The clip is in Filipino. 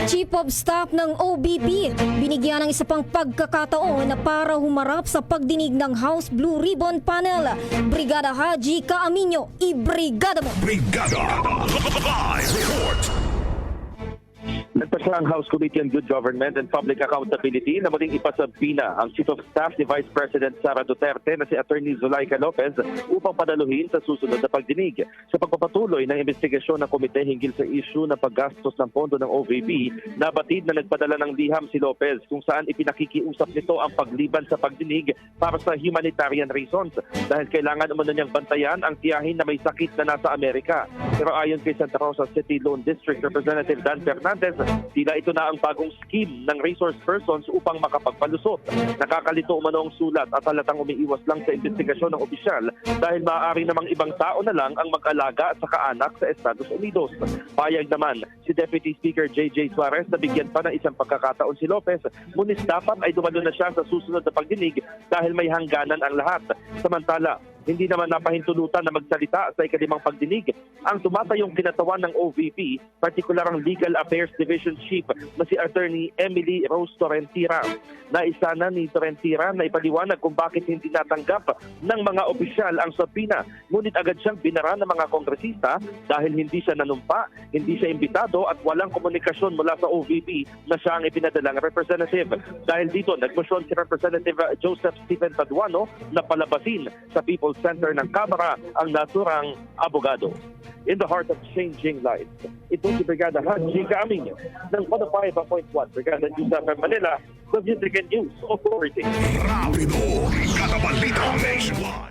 Chief of Staff ng OBP, binigyan ng isa pang pagkakataon para humarap sa pagdinig ng House Blue Ribbon Panel. Brigada Haji Caaminio, ibrigada mo! Brigada Live Report. Nagpasya ang House Committee on Good Government and Public Accountability na muling ipasabina ang Chief of Staff ni Vice President Sara Duterte na si Attorney Zulaika Lopez upang padaluhin sa susunod na pagdinig. Sa pagpapatuloy ng investigasyon ng komite hinggil sa issue na paggastos ng pondo ng OVP, nabatid na nagpadala ng liham si Lopez kung saan ipinakikiusap nito ang pagliban sa pagdinig para sa humanitarian reasons dahil kailangan umano niyang bantayan ang tiyahin na may sakit na nasa Amerika. Pero ayon kay Santa Rosa City Lone District Representative Dan Fernandez, tila ito na ang bagong scheme ng resource persons upang makapagpalusot. Nakakalito umano ang sulat at halatang umiiwas lang sa investigasyon ng opisyal dahil maaari namang ibang tao na lang ang mag-alaga sa kaanak sa Estados Unidos. Payag naman si Deputy Speaker J.J. Suarez na bigyan pa ng isang pagkakataon si Lopez, ngunit dapat ay dumalo na siya sa susunod na pagdinig dahil may hangganan ang lahat. Samantala, hindi naman napahintulutan na magsalita sa ikalimang pagdinig ang tumatayong kinatawan ng OVP, partikular ang Legal Affairs Division Chief na si Attorney Emily Rose Torrentira. Naisa na ni Torrentira na ipaliwanag kung bakit hindi natanggap ng mga opisyal ang subpoena, ngunit agad siyang binara ng mga kongresista dahil hindi siya nanumpa, hindi siya imbitado at walang komunikasyon mula sa OVP na siya ang ipinadalang representative. Dahil dito, nagmosyon si Representative Joseph Stephen Paduano na palabasin sa People's Center ng Kamara ang naturang abogado. In the heart of changing lives, ito si Brigada Haji Caaminio ng 105.1 Brigada News FM Manila, the Music and News Authority. Rapido, Brigada Balita Nationwide.